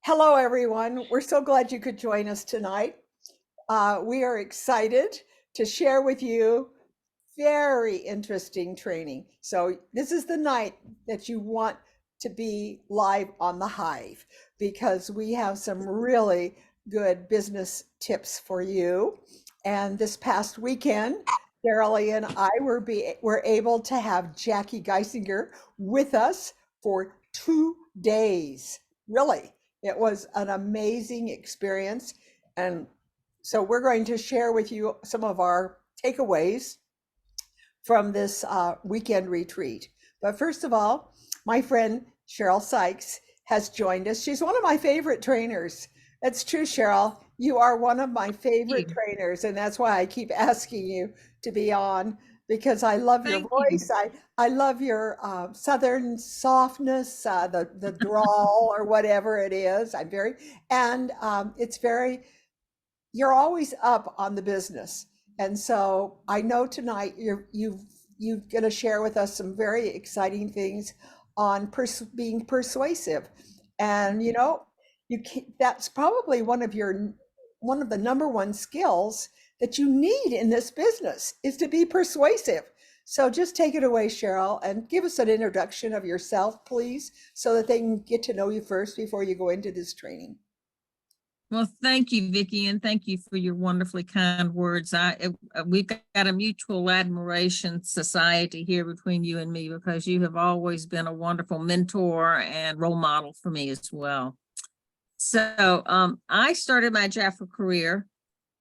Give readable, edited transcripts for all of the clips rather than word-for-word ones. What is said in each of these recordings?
Hello, everyone. We're so glad you could join us tonight. We are excited to share with you very interesting training. So this is the night that you want to be live on the Hive because we have some really good business tips for you. And this past weekend, Cheryl and I were able to have Jackie Geisinger with us for 2 days. Really, it was an amazing experience. And so we're going to share with you some of our takeaways from this weekend retreat. But first of all, my friend Cheryl Sykes has joined us. She's one of my favorite trainers. That's true, Cheryl. You are one of my favorite You. trainers, and that's why I keep asking you to be on because I love your Thank you. voice. I love your southern softness, the drawl or whatever it is. It's very, you're always up on the business. And so I know tonight you're going to share with us some very exciting things on being persuasive. And that's probably one of the number one skills that you need in this business is to be persuasive. So just take it away, Cheryl, and give us an introduction of yourself, please, so that they can get to know you first before you go into this training. Well, thank you, Vicki, and thank you for your wonderfully kind words. We've got a mutual admiration society here between you and me because you have always been a wonderful mentor and role model for me as well. So I started my Jaffa career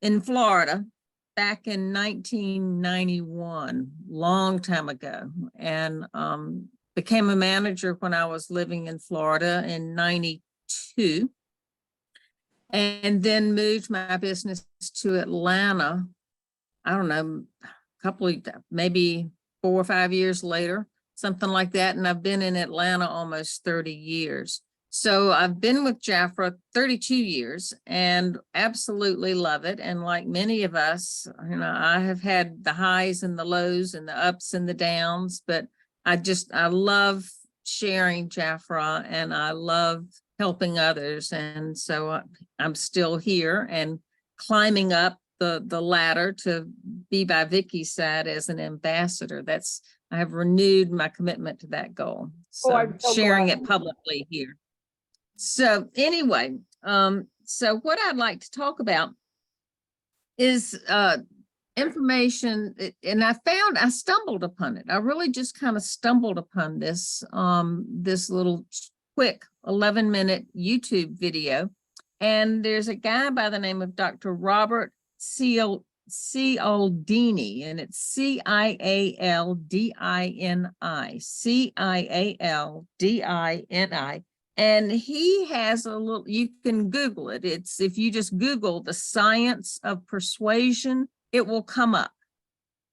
in Florida back in 1991, long time ago, and became a manager when I was living in Florida in 92. And then moved my business to Atlanta. I don't know, maybe 4 or 5 years later, something like that. And I've been in Atlanta almost 30 years. So I've been with Jafra 32 years and absolutely love it. And like many of us, I have had the highs and the lows and the ups and the downs, but I love sharing Jafra and I love helping others. And so I'm still here and climbing up the ladder to be by Vicki's side as an ambassador. I have renewed my commitment to that goal. So I'm so sharing glad. it publicly here. So anyway, so what I'd like to talk about is information, and I stumbled upon it. I really just kind of stumbled upon this little quick 11-minute YouTube video. And there's a guy by the name of Dr. Robert Cialdini, and it's Cialdini. And he has you can Google it. If you just Google the science of persuasion, it will come up.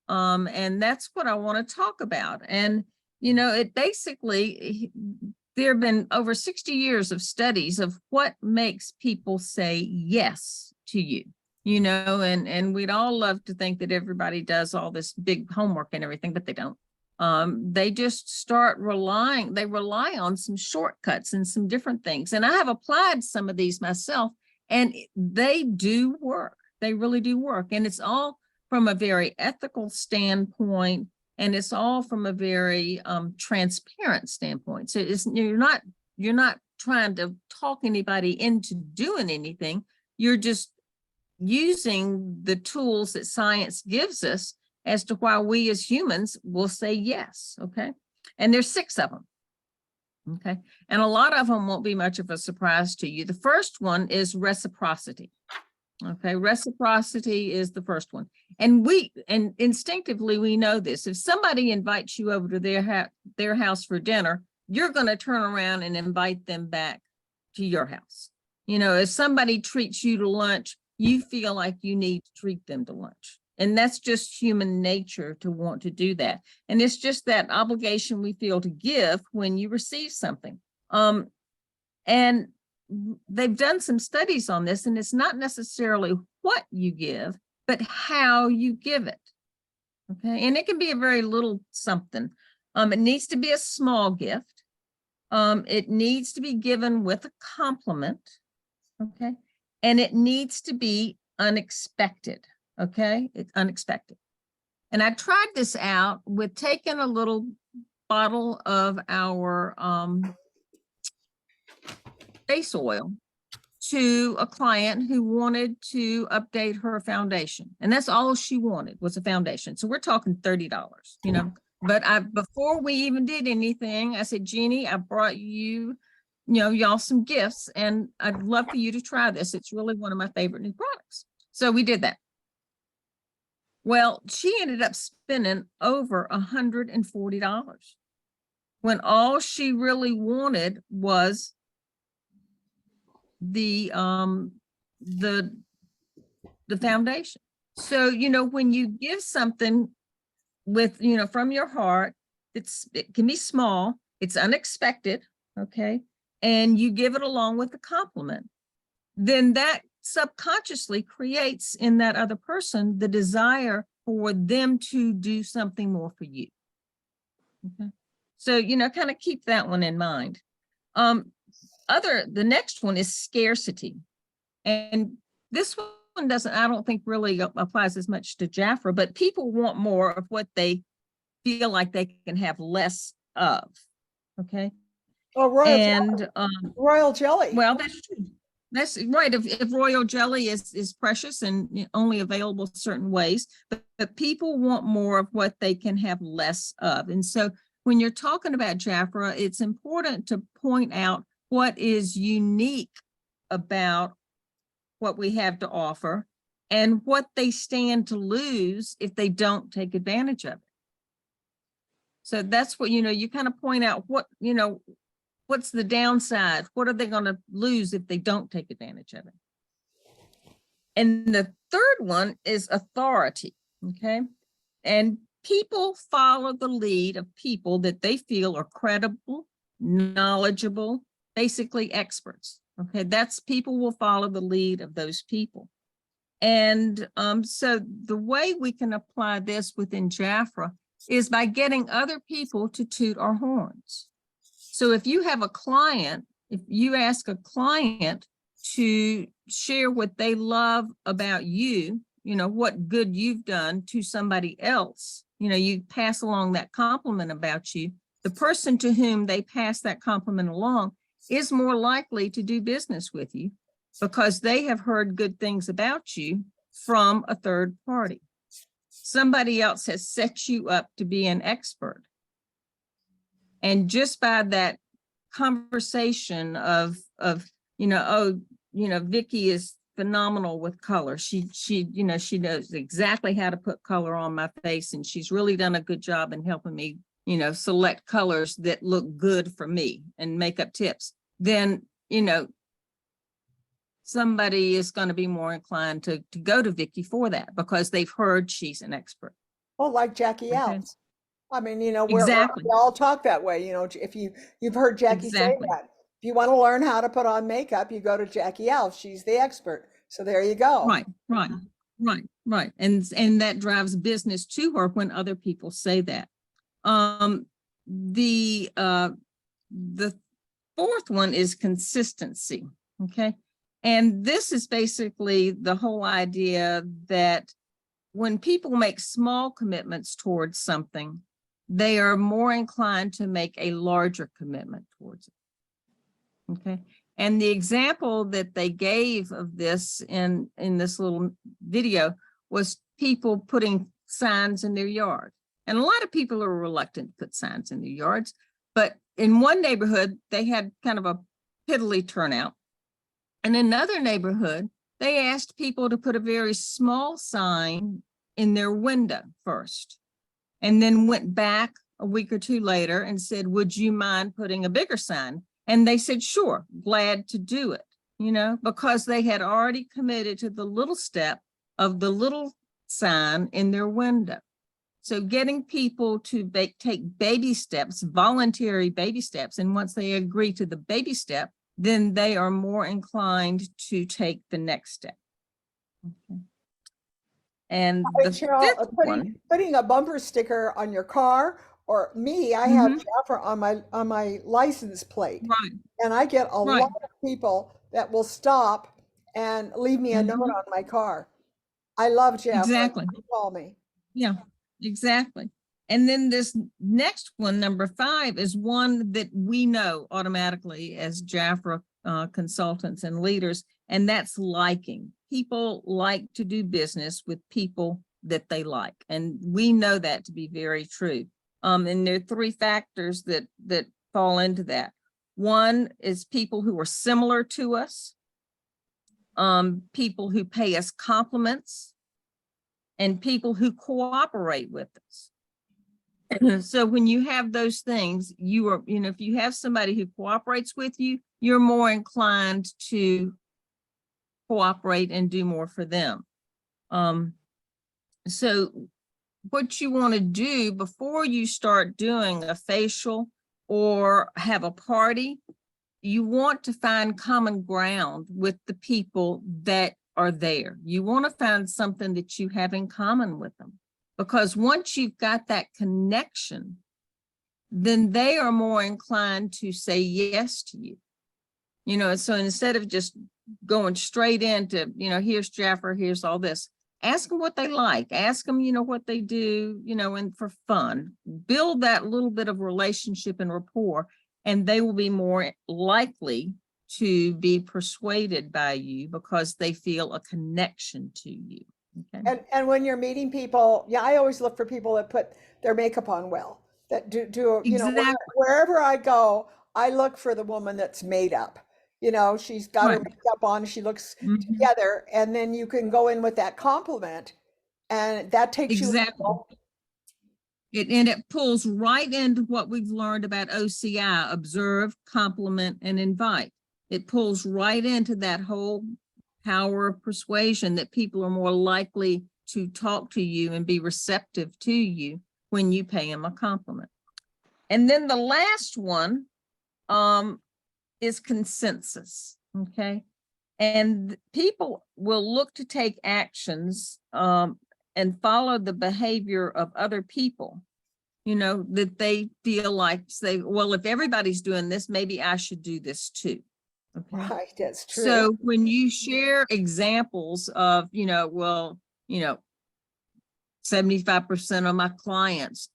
And that's what I want to talk about. And, it basically, there have been over 60 years of studies of what makes people say yes to you, and we'd all love to think that everybody does all this big homework and everything, but they don't. They just they rely on some shortcuts and some different things. And I have applied some of these myself, and they do work. They really do work. And it's all from a very ethical standpoint, and it's all from a very transparent standpoint. So you're not trying to talk anybody into doing anything. You're just using the tools that science gives us as to why we as humans will say yes. Okay. And there's 6 of them. Okay. And a lot of them won't be much of a surprise to you. The first one is reciprocity. Okay. Reciprocity is the first one. And instinctively, we know this. If somebody invites you over to their house for dinner, you're going to turn around and invite them back to your house. If somebody treats you to lunch, you feel like you need to treat them to lunch. And that's just human nature to want to do that. And it's just that obligation we feel to give when you receive something. And they've done some studies on this, and it's not necessarily what you give, but how you give it. Okay. And it can be a very little something. It needs to be a small gift. It needs to be given with a compliment, okay? And it needs to be unexpected, okay? It's unexpected. And I tried this out with taking a little bottle of our face oil to a client who wanted to update her foundation. And that's all she wanted was a foundation. So we're talking $30, you know. But before we even did anything, I said, Jeannie, I brought you, y'all some gifts, and I'd love for you to try this. It's really one of my favorite new products. So we did that. Well, she ended up spending over $140 when all she really wanted was the foundation. So, when you give something with, from your heart, it can be small, it's unexpected, okay? And you give it along with a compliment, then that subconsciously creates in that other person the desire for them to do something more for you. Okay. So, kind of keep that one in mind. The next one is scarcity. And this one I don't think really applies as much to Jaffra, but people want more of what they feel like they can have less of. Okay. Oh, royal jelly. Well, that's true. That's right. If royal jelly is precious and only available certain ways, but people want more of what they can have less of. And so when you're talking about Jaffra, it's important to point out what is unique about what we have to offer and what they stand to lose if they don't take advantage of it. So that's what, you kind of point out what, what's the downside? What are they going to lose if they don't take advantage of it? And the third one is authority, okay? And people follow the lead of people that they feel are credible, knowledgeable, basically experts, okay? That's people will follow the lead of those people. And so the way we can apply this within Jaffra is by getting other people to toot our horns. So if you have a client, if you ask a client to share what they love about you, what good you've done to somebody else, you pass along that compliment about you, the person to whom they pass that compliment along is more likely to do business with you because they have heard good things about you from a third party. Somebody else has set you up to be an expert. And just by that conversation of Vicki is phenomenal with color. She knows exactly how to put color on my face, and she's really done a good job in helping me, select colors that look good for me and makeup tips. Then, somebody is going to be more inclined to go to Vicki for that because they've heard she's an expert. Oh, like Jackie Alves. I mean, Exactly. we all talk that way. If you've heard Jackie say that. If you want to learn how to put on makeup, you go to Jackie Alves. She's the expert. So there you go. Right. And that drives business to her when other people say that. The fourth one is consistency. Okay. And this is basically the whole idea that when people make small commitments towards something, they are more inclined to make a larger commitment towards it. Okay. And the example that they gave of this in this little video was people putting signs in their yard. And a lot of people are reluctant to put signs in their yards, but in one neighborhood, they had kind of a piddly turnout. In another neighborhood, they asked people to put a very small sign in their window first, and then went back a week or two later and said, would you mind putting a bigger sign? And they said, sure, glad to do it, because they had already committed to the little step of the little sign in their window. So getting people to take baby steps, voluntary baby steps, and once they agree to the baby step, then they are more inclined to take the next step. Okay. And the Cheryl, fifth one, putting a bumper sticker on your car or me, I have Mhm. Jafra on my license plate, Right, and I get a right. lot of people that will stop and leave me a note Mhm. on my car. I love Jafra. Exactly. Call me. Yeah, exactly. And then this next one, number 5, is one that we know automatically as Jafra consultants and leaders, and that's liking. People like to do business with people that they like, and we know that to be very true. And there are 3 factors that fall into that. One is people who are similar to us, people who pay us compliments, and people who cooperate with us. So when you have those things, you are, if you have somebody who cooperates with you, you're more inclined to cooperate and do more for them. So what you want to do before you start doing a facial or have a party, you want to find common ground with the people that are there. You want to find something that you have in common with them, because once you've got that connection, then they are more inclined to say yes to you. So instead of just going straight into, here's Jaffer, here's all this, ask them what they like, ask them, what they do, and for fun, build that little bit of relationship and rapport, and they will be more likely to be persuaded by you because they feel a connection to you. Okay. And when you're meeting people, yeah, I always look for people that put their makeup on well, that do Exactly. wherever I go, I look for the woman that's made up. She's got her Right. makeup on, she looks Mhm. together, and then you can go in with that compliment, and that takes you. Exactly. And it pulls right into what we've learned about OCI: observe, compliment, and invite. It pulls right into that whole power of persuasion, that people are more likely to talk to you and be receptive to you when you pay them a compliment. And then the last one is consensus. Okay. And people will look to take actions and follow the behavior of other people, that they feel like, say, well, if everybody's doing this, maybe I should do this too. Okay. Right, that's true. So when you share examples of, 75% of my clients,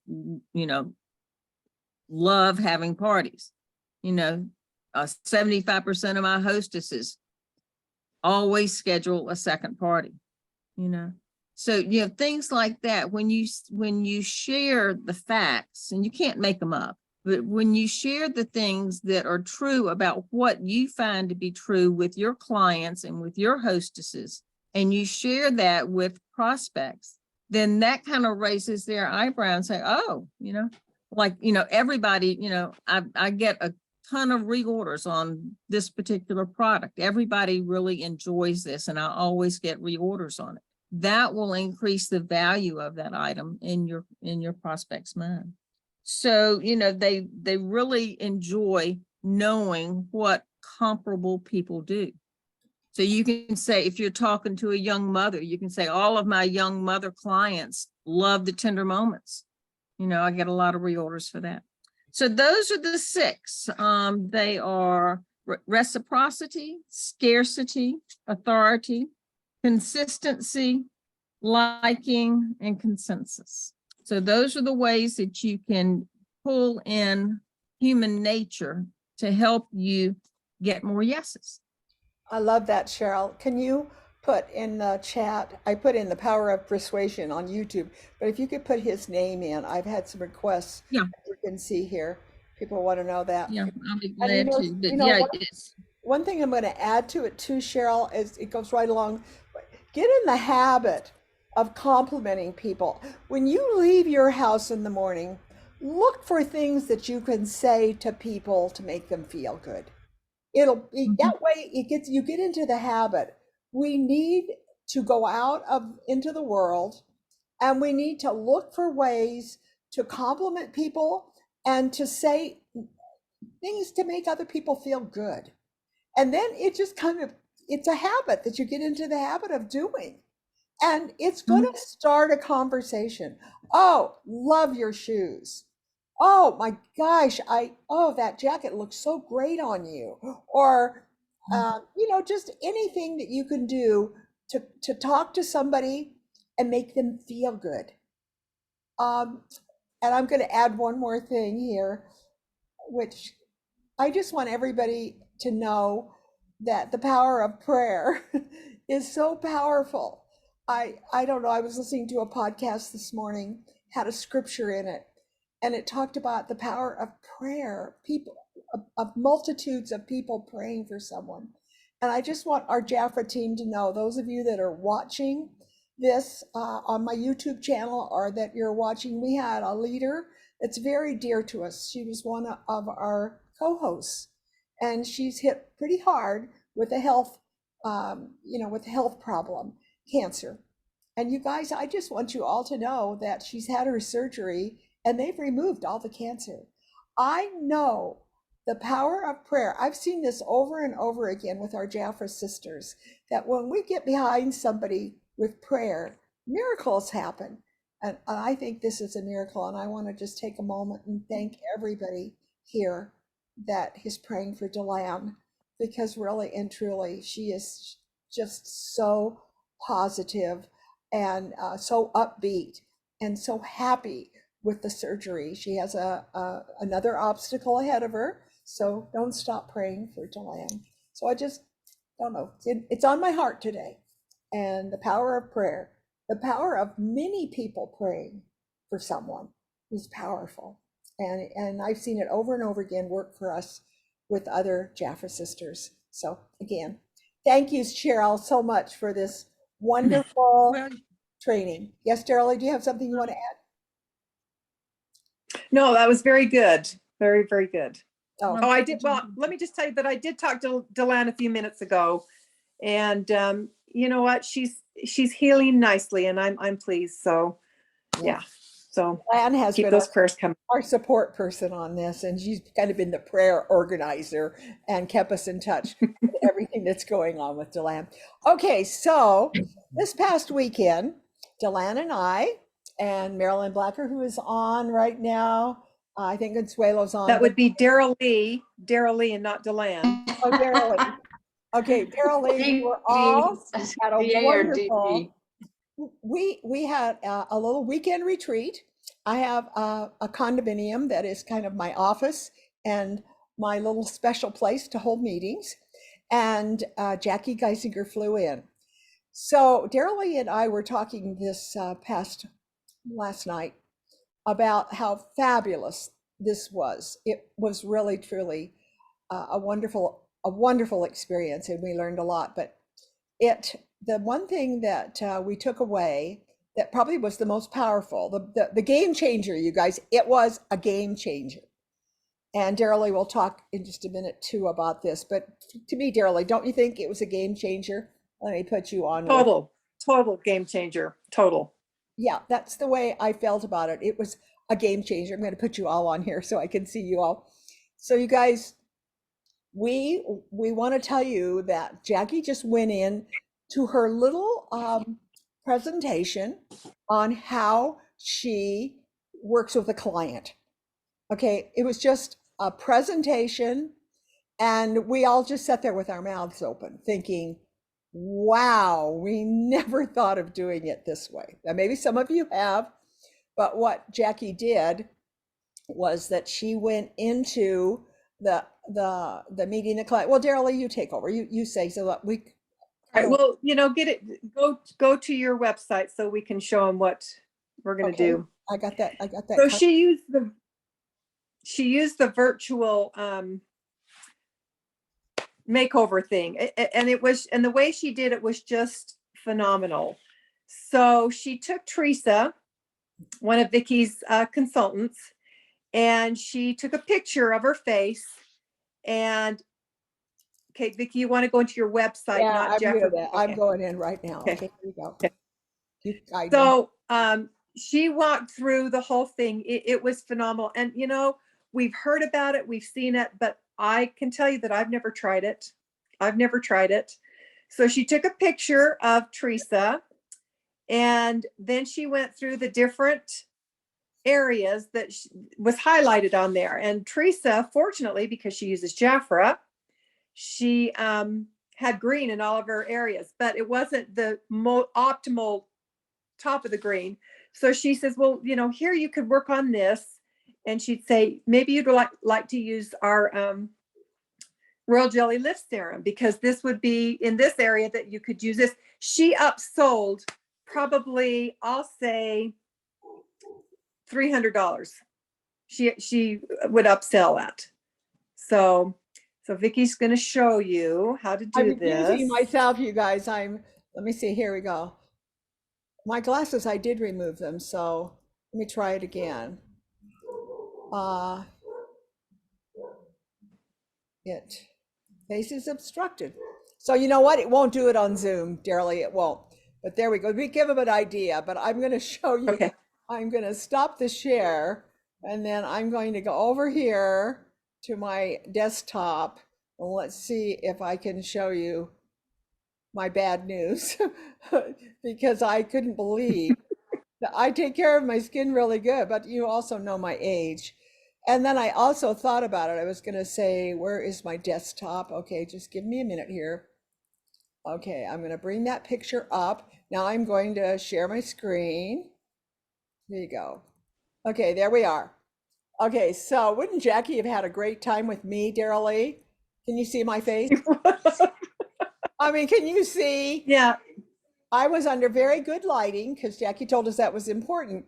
love having parties, 75% of my hostesses always schedule a second party, So, things like that, when you share the facts, and you can't make them up, but when you share the things that are true about what you find to be true with your clients and with your hostesses, and you share that with prospects, then that kind of raises their eyebrow and say, oh, everybody, I get a ton of reorders on this particular product. Everybody really enjoys this, and I always get reorders on it. That will increase the value of that item in your prospect's mind. So, they really enjoy knowing what comparable people do. So you can say, if you're talking to a young mother, you can say, all of my young mother clients love the tender moments. I get a lot of reorders for that. So those are the 6. They are reciprocity, scarcity, authority, consistency, liking, and consensus. So those are the ways that you can pull in human nature to help you get more yeses. I love that, Cheryl. Can you put in the chat? I put in the power of persuasion on YouTube, but if you could put his name in, I've had some requests. Yeah. You can see here. People want to know that. Yeah, I'll be And glad to. But yeah, it's one thing I'm going to add to it too, Cheryl, is it goes right along. Get in the habit of complimenting people. When you leave your house in the morning, look for things that you can say to people to make them feel good. That way you get into the habit. We need to go out into the world, and we need to look for ways to compliment people and to say things to make other people feel good. And then it just it's a habit that you get into the habit of doing. And it's going to start a conversation. Oh, love your shoes. oh my gosh, that jacket looks so great on you. Or, just anything that you can do to talk to somebody and make them feel good. Um, and I'm going to add one more thing here, which I just want everybody to know that the power of prayer is so powerful. I don't know, I was listening to a podcast this morning, had a scripture in it, and it talked about the power of prayer, people of multitudes of people praying for someone. And I just want our Jaffa team to know, those of you that are watching this on my YouTube channel or that you're watching, we had a leader that's very dear to us. She was one of our co-hosts, and she's hit pretty hard with a health, with a health problem, cancer. And you guys, I just want you all to know that she's had her surgery and they've removed all the cancer. I know the power of prayer. I've seen this over and over again with our Jaffa sisters, that when we get behind somebody with prayer, miracles happen. And I think this is a miracle. And I want to just take a moment and thank everybody here that is praying for Delam, because really and truly, she is just so positive and so upbeat and so happy with the surgery. She has another obstacle ahead of her, so don't stop praying for Delam. So I just don't know. It's on my heart today, and the power of prayer, the power of many people praying for someone is powerful. And I've seen it over and over again work for us with other Jaffa sisters. So again, thank you, Cheryl, so much for this wonderful Well, training. Yes, Cheryl, do you have something you want to add? No, that was very good. Very, very good. Oh, Oh, I did. Well, let me just tell you that I did talk to Delan a few minutes ago, and you know what? She's healing nicely, and I'm pleased. So, yeah. So Anne has keep been those prayers coming. our support person on this, and she's kind of been the prayer organizer and kept us in touch with everything that's going on with Delan. Okay, so this past weekend, Delan and I and Marilyn Blacker, who is on right now, I think Consuelo's on. That would be Daryl Lee, and not Delan. Oh, Daryl Lee. Okay, Daryl Lee, we were all had a wonderful. We had a little weekend retreat. I have a condominium that is kind of my office and my little special place to hold meetings. And Jackie Geisinger flew in. So Daryl Lee and I were talking this last night about how fabulous this was. It was really, truly a wonderful experience, and we learned a lot. But the one thing that we took away that probably was the most powerful, the game changer, you guys, it was a game changer. And Daryl Lee will talk in just a minute too about this. But to me, Daryl Lee, don't you think it was a game changer? Let me put you on. Total game changer. Total. Yeah, that's the way I felt about it. It was a game changer. I'm going to put you all on here so I can see you all. So you guys, we want to tell you that Jackie just went in to her little presentation on how she works with a client. Okay, it was just a presentation, and we all just sat there with our mouths open thinking, wow, we never thought of doing it this way. Now, maybe some of you have, but what Jackie did was that she went into the meeting the client. Well, Daryl, you take over. You say so that we. All right. Well, go to your website so we can show them what we're going to do. I got that. So she used the virtual makeover thing, and the way she did it was just phenomenal. So she took Teresa, one of Vicky's consultants, and she took a picture of her face. And okay, Vicky, you want to go into your website? Yeah, not Jeff. Okay. I'm going in right now. Okay, here we go. Okay. So she walked through the whole thing. It was phenomenal. And we've heard about it, we've seen it, but I can tell you that I've never tried it. So she took a picture of Teresa, and then she went through the different areas that was highlighted on there. And Teresa, fortunately, because she uses Jafra, she had green in all of her areas, but it wasn't the optimal top of the green. So she says, well, you know, here you could work on this. And she'd say, maybe you'd like to use our Royal Jelly Lift Serum, because this would be in this area that you could use this. She upsold probably, I'll say, $300. She would upsell that. So Vicky's going to show you how to do I'm this. using myself, you guys. Let me see, here we go. My glasses, I did remove them, so let me try it again. Face is obstructed. So you know what? It won't do it on Zoom, dearly, it won't. But there we go. We give them an idea, but I'm going to show you. Okay. I'm going to stop the share, and then I'm going to go over here to my desktop, and let's see if I can show you my bad news, because I couldn't believe that I take care of my skin really good, but you also know my age. And then I also thought about it. I was going to say, where is my desktop? Okay, just give me a minute here. Okay, I'm going to bring that picture up. Now I'm going to share my screen. There you go. Okay, there we are. Okay, so wouldn't Jackie have had a great time with me, dearly? Can you see my face? I mean, can you see? Yeah. I was under very good lighting because Jackie told us that was important.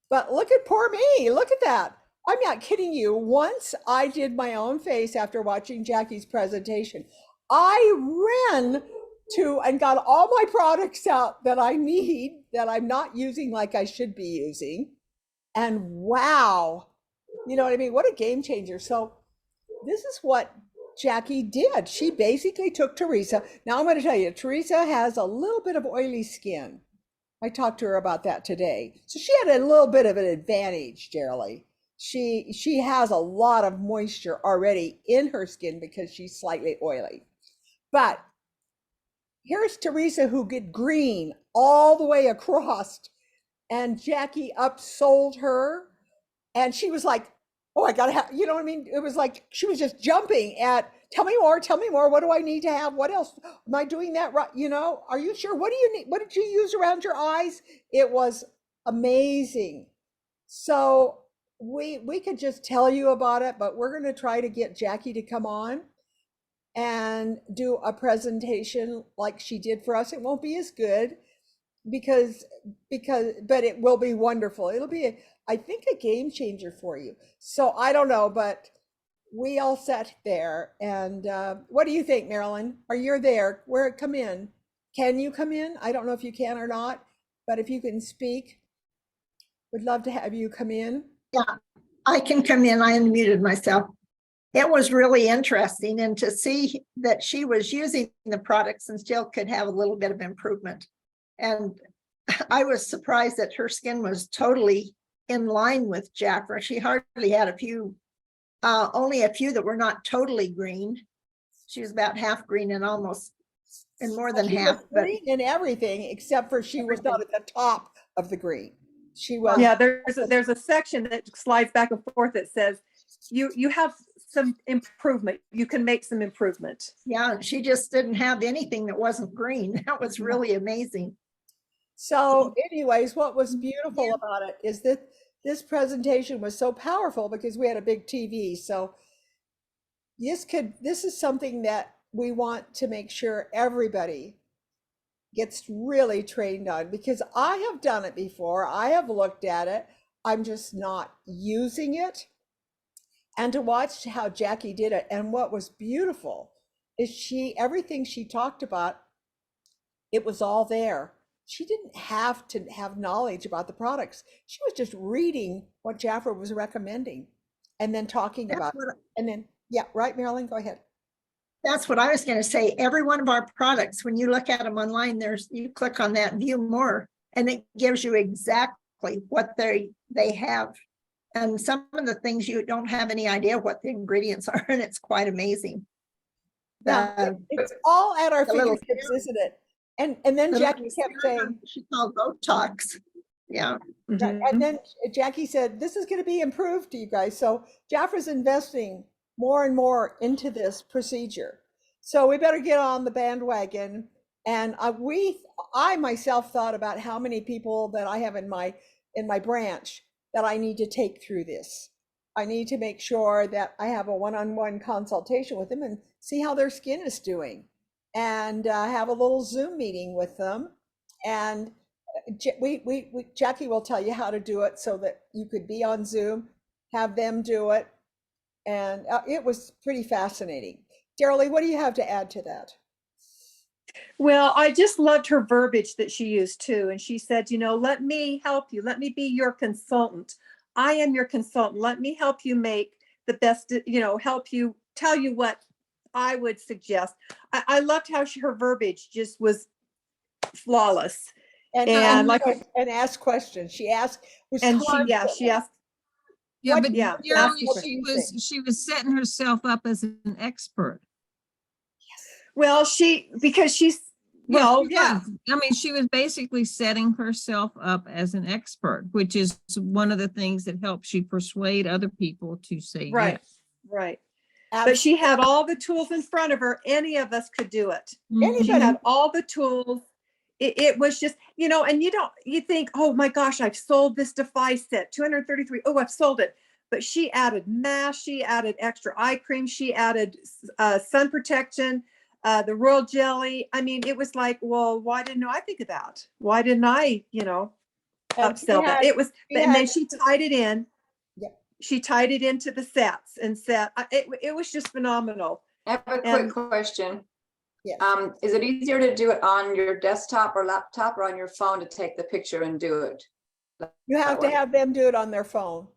But look at poor me. Look at that. I'm not kidding you. Once I did my own face after watching Jackie's presentation, I ran to and got all my products out that I need, that I'm not using like I should be using. And wow, you know what I mean? What a game changer. So this is what Jackie did. She basically took Teresa. Now I'm going to tell you, Teresa has a little bit of oily skin. I talked to her about that today. So she had a little bit of an advantage, Cheryl. She has a lot of moisture already in her skin because she's slightly oily. But here's Teresa, who get green all the way across, and Jackie upsold her, and she was like, oh, I gotta have, you know what I mean? It was like she was just jumping at, tell me more, what do I need to have? What else? Am I doing that right? You know, are you sure? What do you need? What did you use around your eyes? It was amazing. So we could just tell you about it, but we're going to try to get Jackie to come on and do a presentation like she did for us. It won't be as good because but it will be wonderful. It'll be I think a game changer for you. So I don't know, but we all sat there, and what do you think, Marilyn? Are you there? Come in. Can you come in? I don't know if you can or not, but if you can speak, would love to have you come in. Yeah, I can come in. I unmuted myself. It was really interesting, and to see that she was using the products and still could have a little bit of improvement. And I was surprised that her skin was totally in line with Jafra. She hardly had only a few that were not totally green. She was about half green and almost, and more than half. Green and everything, except for she was not at the top of the green. She was. Yeah, there's a section that slides back and forth that says you have some improvement. You can make some improvement. Yeah, she just didn't have anything that wasn't green. That was really amazing. So anyways, what was beautiful about it is that this presentation was so powerful because we had a big TV. So this is something that we want to make sure everybody gets really trained on, because I have done it before. I have looked at it. I'm just not using it. And to watch how Jackie did it, and what was beautiful is everything she talked about, it was all there. She didn't have to have knowledge about the products. She was just reading what Jafra was recommending and then talking about it. And then, yeah, right, Marilyn, go ahead. That's what I was going to say. Every one of our products, when you look at them online, you click on that view more, and it gives you exactly what they have. And some of the things you don't have any idea what the ingredients are, and it's quite amazing. It's all at our fingertips, isn't it? And then Jackie kept saying, she called Botox. Yeah. Right. Mhm. And then Jackie said, this is going to be improved to you guys. So Jaffra's investing more and more into this procedure. So we better get on the bandwagon. And I myself thought about how many people that I have in my branch that I need to take through this. I need to make sure that I have a one-on-one consultation with them and see how their skin is doing, and have a little Zoom meeting with them. And Jackie will tell you how to do it so that you could be on Zoom, have them do it. And it was pretty fascinating. Daryl, what do you have to add to that? Well, I just loved her verbiage that she used too. And she said, let me help you. Let me be your consultant. I am your consultant. Let me help you make the best, help you tell you what I would suggest. I loved how her verbiage just was flawless. And ask questions. She asked, she asked. Yeah, but Yeah, Daryl, she was setting herself up as an expert. Well, because she's, well, yeah. I mean, she was basically setting herself up as an expert, which is one of the things that helps you persuade other people to say right, yes. Right. But she had all the tools in front of her. Any of us could do it. She had all the tools. It was just, and you think, oh my gosh, I've sold this Defy set, 233. Oh, I've sold it. But she added mask, she added extra eye cream, she added sun protection, the royal jelly. I mean, it was like, well, why didn't I think of that? Why didn't I, upsell that? It was, and then she tied it in. She tied it into the sets and said, it was just phenomenal. I have a quick question. Yes. Is it easier to do it on your desktop or laptop or on your phone to take the picture and do it? You have to have them do it on their phone.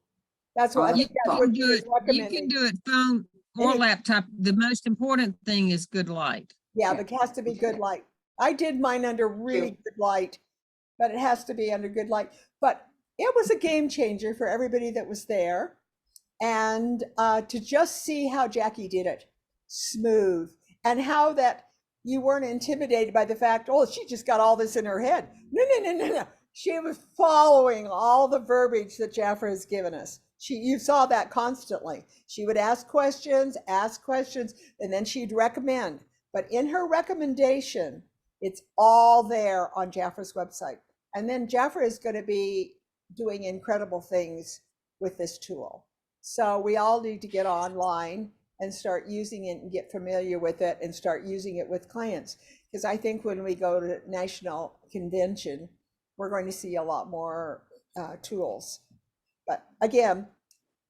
That's what You can do it phone or laptop. The most important thing is good light. Yeah, there has to be good light. I did mine under really good light, but it has to be under good light. But it was a game changer for everybody that was there. And to just see how Jackie did it, smooth, and how that you weren't intimidated by the fact, oh, she just got all this in her head. No. She was following all the verbiage that Jaffra has given us. You saw that constantly. She would ask questions, and then she'd recommend. But in her recommendation, it's all there on Jaffra's website. And then Jaffra is going to be doing incredible things with this tool. So we all need to get online and start using it and get familiar with it and start using it with clients. Because I think when we go to national convention, we're going to see a lot more tools. But again,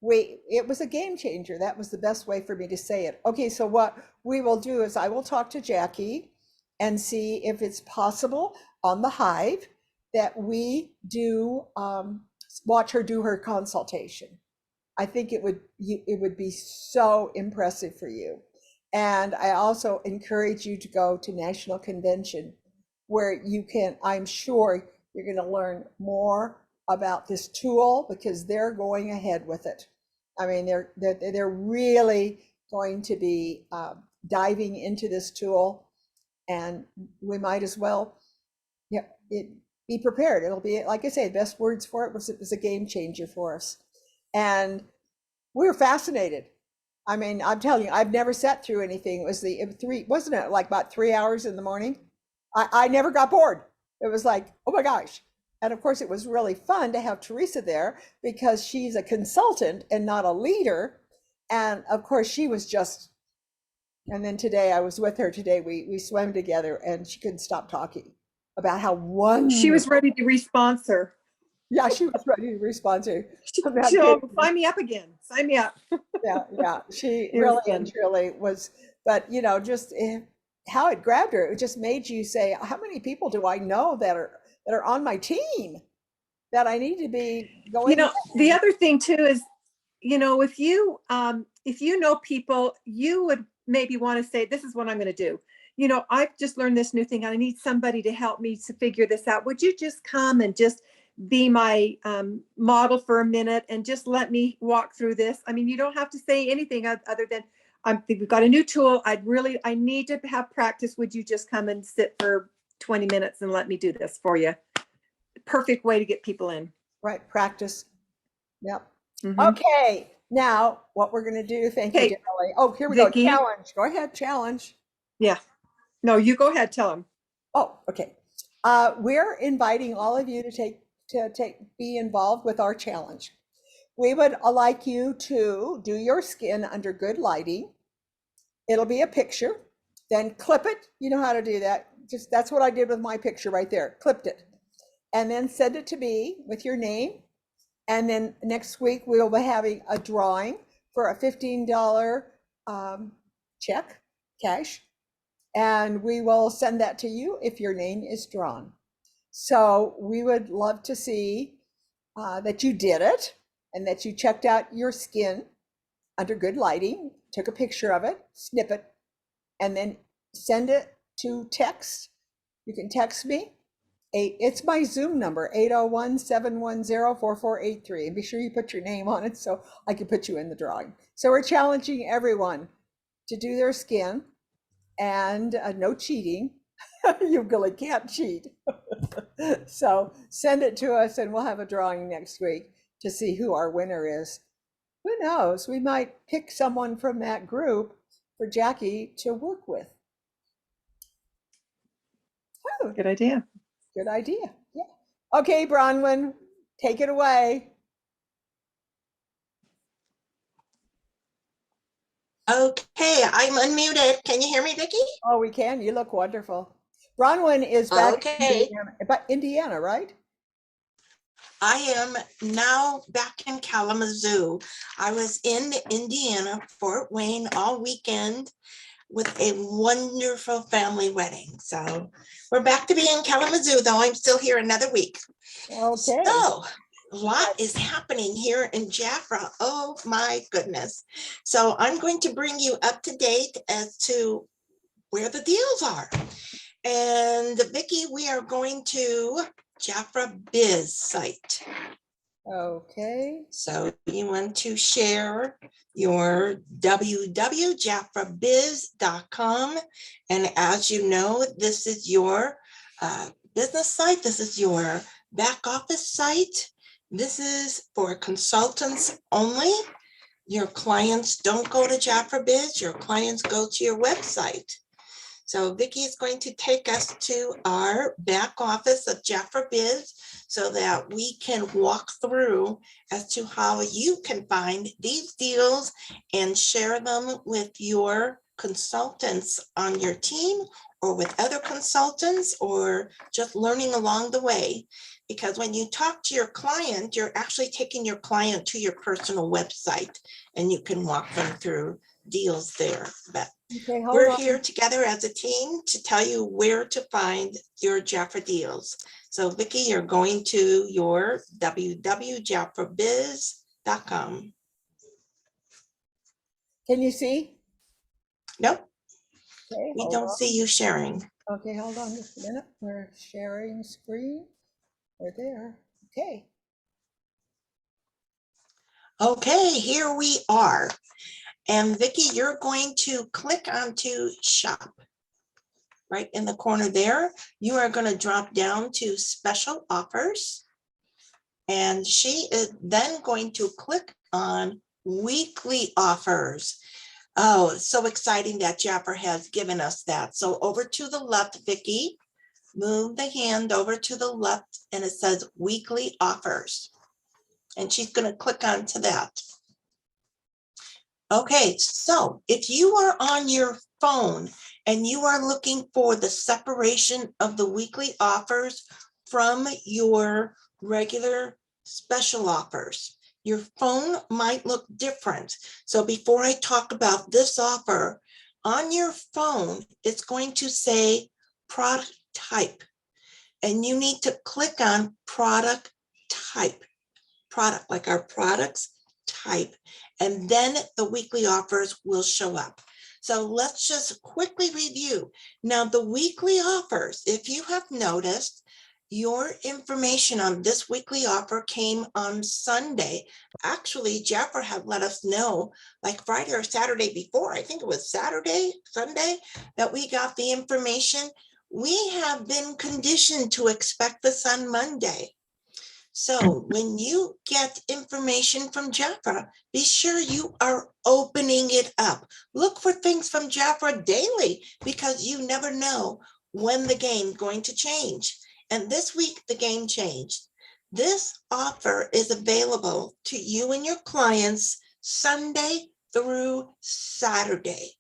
it was a game changer. That was the best way for me to say it. Okay, so what we will do is I will talk to Jackie and see if it's possible on the Hive that we do watch her do her consultation. I think it would be so impressive for you. And I also encourage you to go to National Convention where you can, I'm sure you're going to learn more about this tool because they're going ahead with it. I mean, they're really going to be diving into this tool, and we might as well be prepared. It'll be, like I say, the best words for it was a game changer for us. And we were fascinated. I mean, I'm telling you, I've never sat through anything. Wasn't it like about 3 hours in the morning? I never got bored. It was like, oh my gosh. And of course, it was really fun to have Teresa there because she's a consultant and not a leader. And of course, she was just, and then today I was with her today. We swam together and she couldn't stop talking about how wonderful. She was ready to responsor. Yeah, she was ready to responsor. Sign me up again. Sign me up. Yeah. She really and truly was, but just how it grabbed her, it just made you say, how many people do I know that are on my team that I need to be going? The other thing too is, if you know people, you would maybe want to say, this is what I'm going to do. I've just learned this new thing. I need somebody to help me to figure this out. Would you just come and just be my model for a minute and just let me walk through this? I mean, you don't have to say anything other than, we've got a new tool. I need to have practice. Would you just come and sit for 20 minutes and let me do this for you? perfect way to get people in. Right, practice. Yep. Mhm. Okay, now what we're gonna do, thank you, Hey, Dolly. Oh, here we go, Vicki? challenge. Go ahead, challenge. Yeah. No, you go ahead, tell them. Oh, okay. We're inviting all of you to be involved with our challenge. We would like you to do your skin under good lighting. It'll be a picture, then clip it. You know how to do that. Just that's what I did with my picture right there. Clipped it. And then send it to me with your name. And then next week we'll be having a drawing for a $15 check, cash. And we will send that to you if your name is drawn. So we would love to see that you did it and that you checked out your skin under good lighting, took a picture of it, snip it, and then send it to text. You can text me. It's my Zoom number, 801-710-4483. And be sure you put your name on it so I can put you in the drawing. So we're challenging everyone to do their skin and no cheating. You really can't cheat. So send it to us and we'll have a drawing next week to see who our winner is. Who knows? We might pick someone from that group for Jackie to work with. Oh, Good idea. good idea. Yeah. Okay, Bronwyn, take it away. Okay, I'm unmuted. Can you hear me, Vicki? Oh, we can. You look wonderful. Bronwyn is back in Okay. Indiana, right? I am now back in Kalamazoo. I was in Indiana, Fort Wayne all weekend with a wonderful family wedding. So we're back to being in Kalamazoo, though I'm still here another week. Okay. So a lot is happening here in Jaffra. Oh my goodness. So I'm going to bring you up to date as to where the deals are. And Vicki, we are going to Jaffra Biz site. Okay. So you want to share your www.jaffrabiz.com. And as you know, this is your business site. This is your back office site. This is for consultants only. Your clients don't go to Jaffra Biz. Your clients go to your website. So Vicki is going to take us to our back office of Jaffra Biz so that we can walk through as to how you can find these deals and share them with your consultants on your team or with other consultants or just learning along the way. Because when you talk to your client, you're actually taking your client to your personal website and you can walk them through deals there. But Okay, hold we're on. here together as a team to tell you where to find your Jaffra deals. So Vicki, you're going to your www.jaffrabiz.com. Can you see? Nope, Okay, we hold don't on. see you sharing. Okay, hold on just a minute. We're sharing screen. We're there. Okay. Okay, here we are. And Vicki, you're going to click onto shop. Right in the corner there, you are going to drop down to special offers. And she is then going to click on weekly offers. Oh, so exciting that Jaffra has given us that. So over to the left, Vicki, move the hand over to the left and it says weekly offers. And she's going to click onto that. Okay, so if you are on your phone and you are looking for the separation of the weekly offers from your regular special offers, your phone might look different. So before I talk about this offer, on your phone, it's going to say product type. And you need to click on product type, product like our products type, and then the weekly offers will show up. So let's just quickly review. Now the weekly offers, if you have noticed, your information on this weekly offer came on Sunday. Actually, Jaffra had let us know like Friday or Saturday before, I think it was Sunday, that we got the information. We have been conditioned to expect this on Monday. So when you get information from Jafra, be sure you are opening it up. Look for things from Jafra daily because you never know when the game's going to change. And this week, the game changed. This offer is available to you and your clients Sunday through Saturday.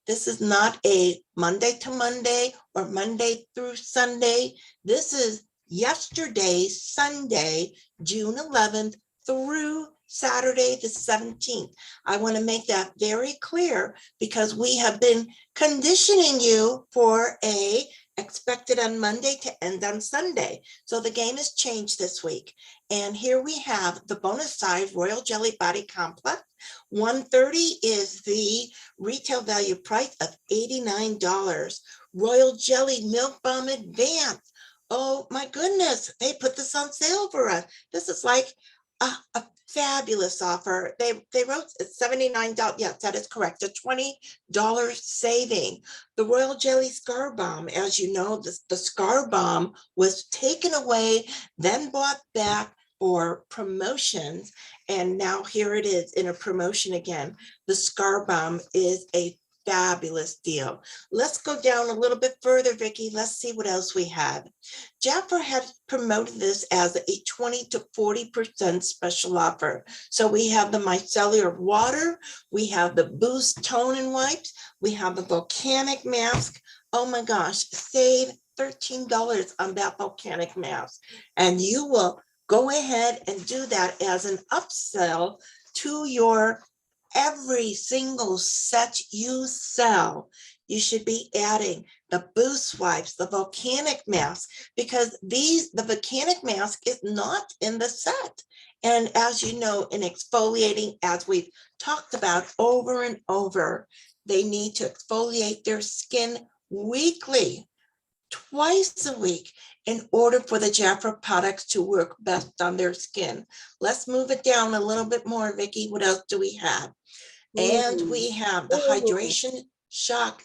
This is not a Monday to Monday or Monday through Sunday. This is yesterday, Sunday, June 11th through Saturday, the 17th. I want to make that very clear because we have been conditioning you for a expected on Monday to end on Sunday. So the game has changed this week. And here we have the bonus size Royal Jelly Body Complex. 130 is the retail value price of $89. Royal Jelly Milk Bomb Advance. Oh my goodness, they put this on sale for us. This is like a fabulous offer. They wrote $79. Yes, that is correct. A $20 saving. The Royal Jelly Scar Bomb, as you know, the Scar Bomb was taken away, then bought back for promotions. And now here it is in a promotion again. The Scar Bomb is a fabulous deal. Let's go down a little bit further, Vicki. Let's see what else we have. Jafra had promoted this as a 20 to 40% special offer. So we have the micellar water, we have the Boost Toning Wipes, we have the volcanic mask. Oh my gosh, save $13 on that volcanic mask. And you will go ahead and do that as an upsell to your every single set you sell. You should be adding the Boost Wipes, the volcanic mask, because the volcanic mask is not in the set. And as you know, in exfoliating, as we've talked about over and over, they need to exfoliate their skin weekly, twice a week, in order for the Jafra products to work best on their skin. Let's move it down a little bit more, Vicki. What else do we have? And we have the Hydration Shock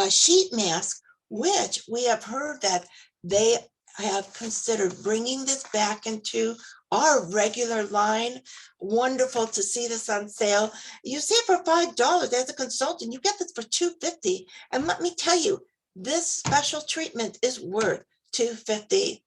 Sheet Mask, which we have heard that they have considered bringing this back into our regular line. Wonderful to see this on sale. You see it for $5 as a consultant. You get this for $2.50. And let me tell you, this special treatment is worth $2.50.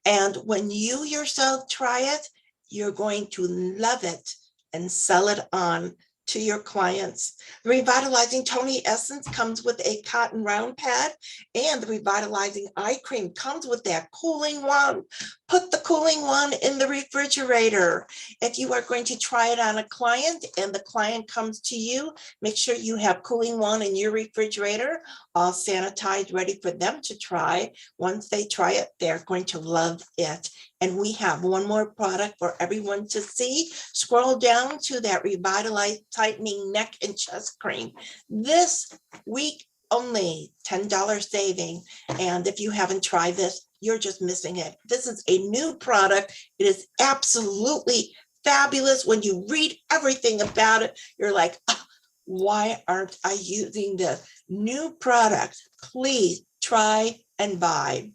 And when you yourself try it, you're going to love it and sell it on to your clients. The Revitalizing Tony Essence comes with a cotton round pad, and the Revitalizing Eye Cream comes with that cooling wand. Put the cooling wand in the refrigerator. If you are going to try it on a client and the client comes to you, make sure you have cooling wand in your refrigerator, all sanitized, ready for them to try. Once they try it, they're going to love it. And we have one more product for everyone to see. Scroll down to that Revitalize Tightening Neck and Chest Cream. This week only, $10 saving. And if you haven't tried this, you're just missing it. This is a new product. It is absolutely fabulous. When you read everything about it, you're like, oh, why aren't I using this new product? Please try and buy.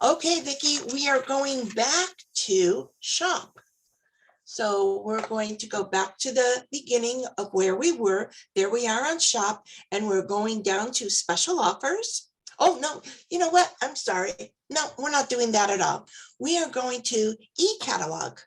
Okay, Vicki, we are going back to shop. So we're going to go back to the beginning of where we were. There we are on shop, and we're going down to special offers. Oh, no, you know what? I'm sorry. No, we're not doing that at all. We are going to e-catalog.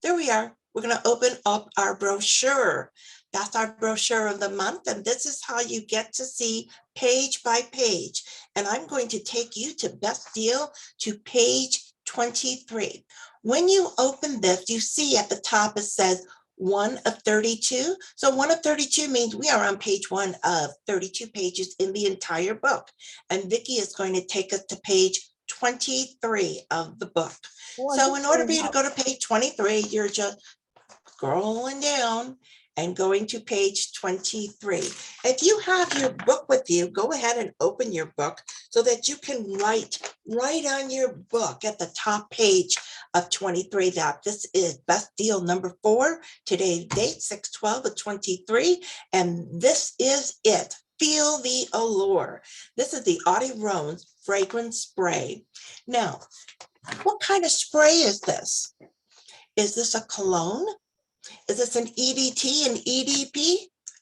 There we are. We're going to open up our brochure. That's our brochure of the month. And this is how you get to see page by page. And I'm going to take you to best deal to page 23. When you open this, you see at the top, it says 1 of 32. So 1 of 32 means we are on page 1 of 32 pages in the entire book. And Vicki is going to take us to page 23 of the book. So in order for you to go to page 23, you're just scrolling down and going to page 23. If you have your book with you, go ahead and open your book so that you can write right on your book at the top page of 23 that this is best deal number 4. Today's date, 6/12 of 23. And this is it. Feel the allure. This is the Audie Rose fragrance spray. Now, what kind of spray is this? Is this a cologne? Is this an EDT and EDP?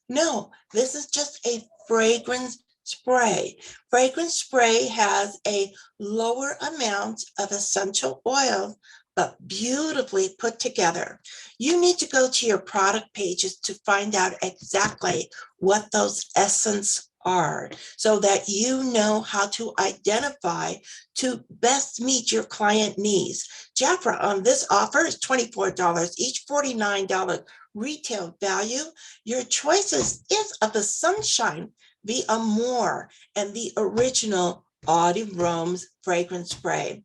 No, this is just a fragrance spray. Fragrance spray has a lower amount of essential oil, but beautifully put together. You need to go to your product pages to find out exactly what those essence are so that you know how to identify to best meet your client needs. Jafra on this offer is $24 each, $49 retail value. Your choices is of the Sunshine, the Amore, and the original Eau de Rome's fragrance spray.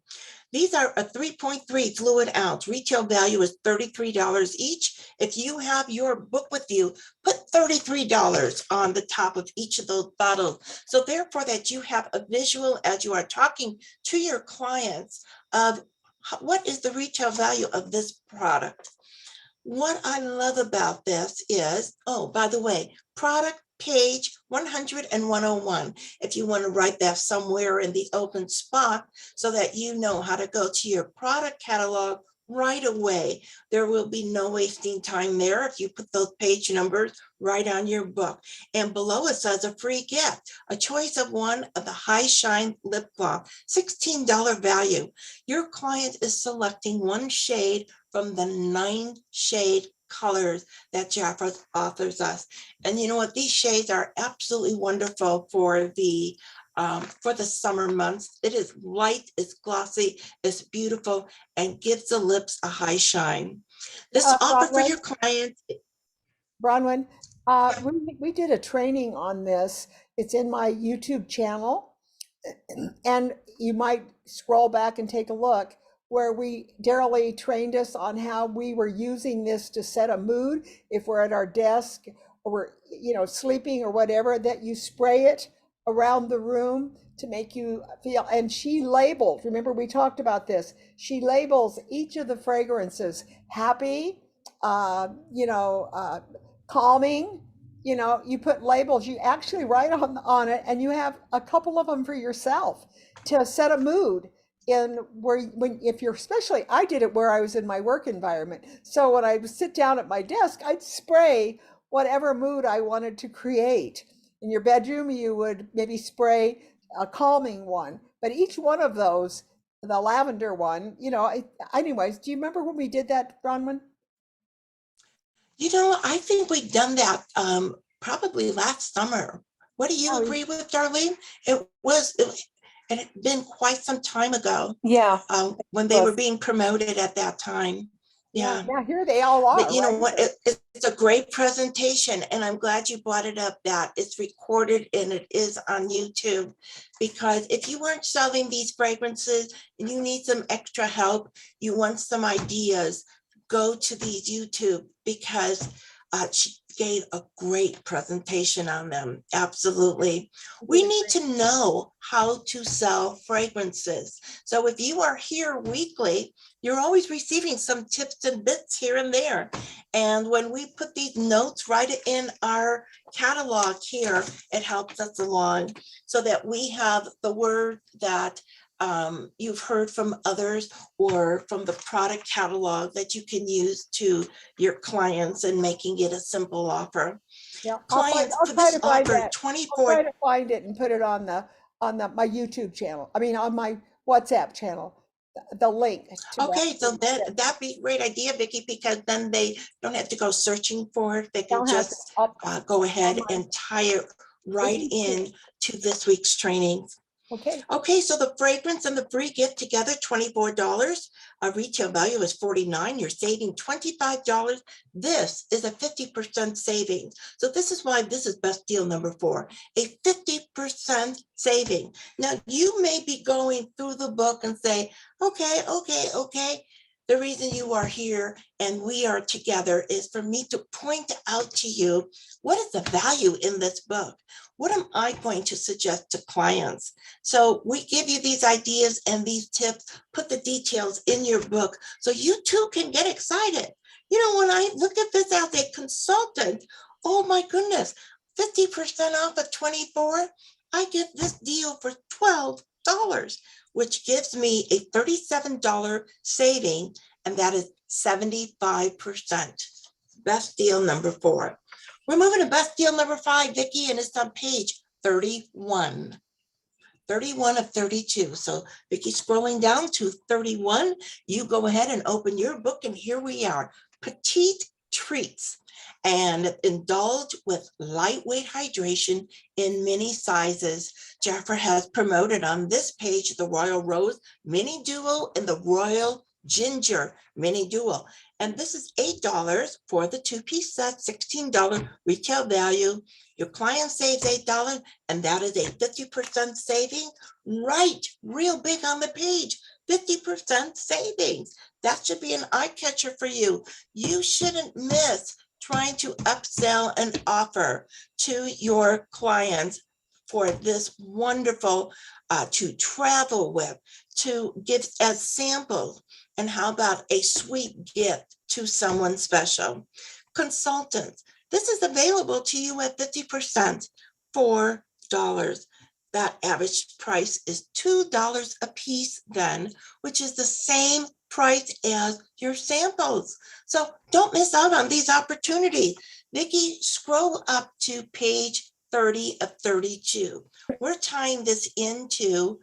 These are a 3.3 fluid ounce. Retail value is $33 each. If you have your book with you, put $33 on the top of each of those bottles. So therefore that you have a visual as you are talking to your clients of what is the retail value of this product. What I love about this is, oh, by the way, product page 100 and 101. If you want to write that somewhere in the open spot so that you know how to go to your product catalog right away. There will be no wasting time there if you put those page numbers right on your book. And below it says a free gift, a choice of one of the High Shine lip gloss, $16 value. Your client is selecting one shade from the 9 shade colors that Jafra offers us. And you know what? These shades are absolutely wonderful for the summer months. It is light, it's glossy, it's beautiful, and gives the lips a high shine. This offer for your client. Bronwyn, we did a training on this. It's in my YouTube channel, and you might scroll back and take a look where Daryl Lee trained us on how we were using this to set a mood if we're at our desk or we're, sleeping or whatever, that you spray it around the room to make you feel. And she labeled, remember we talked about this, she labels each of the fragrances happy, calming, you put labels, you actually write on it, and you have a couple of them for yourself to set a mood in if you're, especially I did it where I was in my work environment. So when I would sit down at my desk, I'd spray whatever mood I wanted to create. In your bedroom, you would maybe spray a calming one, but each one of those, the lavender one, anyways, do you remember when we did that, Bronwyn? I think we've done that probably last summer. What do you agree with, Darlene? It had been quite some time ago. Yeah. When they were being promoted at that time. Yeah. Here they all are. But you know what? It's a great presentation, and I'm glad you brought it up that it's recorded and it is on YouTube. Because if you weren't selling these fragrances and you need some extra help, you want some ideas, go to these YouTube, because she gave a great presentation on them. Absolutely. We need to know how to sell fragrances. So if you are here weekly, you're always receiving some tips and bits here and there. And when we put these notes right in our catalog here, it helps us along so that we have the word that you've heard from others or from the product catalog that you can use to your clients and making it a simple offer. Yeah, Clients I'll for try this to find offer, that. 24. I'll try to find it and put it on my YouTube channel. I mean, on my WhatsApp channel, the link. Okay, so that'd be a great idea, Vicki, because then they don't have to go searching for it. They can just go ahead and tie it right in to this week's training. Okay, so the fragrance and the free gift together, $24. Retail value is $49. You're saving $25. This is a 50% savings. So this is why this is best deal number 4, a 50% saving. Now you may be going through the book and say, okay. The reason you are here and we are together is for me to point out to you what is the value in this book. What am I going to suggest to clients? So we give you these ideas and these tips, put the details in your book so you too can get excited. When I look at this as a consultant, oh my goodness, 50% off of 24, I get this deal for $12. which gives me a $37 saving, and that is 75%. Best deal number 4. We're moving to best deal number 5, Vicki, and it's on page 31. 31 of 32. So Vicki, scrolling down to 31, you go ahead and open your book, and here we are. Petite treats, and indulge with lightweight hydration in mini sizes. Jennifer has promoted on this page the Royal Rose Mini Duo and the Royal Ginger Mini Duo. And this is $8 for the 2-piece set, $16 retail value. Your client saves $8, and that is a 50% saving. Right, real big on the page, 50% savings. That should be an eye catcher for you. You shouldn't miss trying to upsell an offer to your clients for this wonderful to travel with, to give as samples. And how about a sweet gift to someone special? Consultants, this is available to you at 50%, $4. That average price is $2 a piece then, which is the same price as your samples. So don't miss out on these opportunities. Vicki, scroll up to page 30 of 32. We're tying this into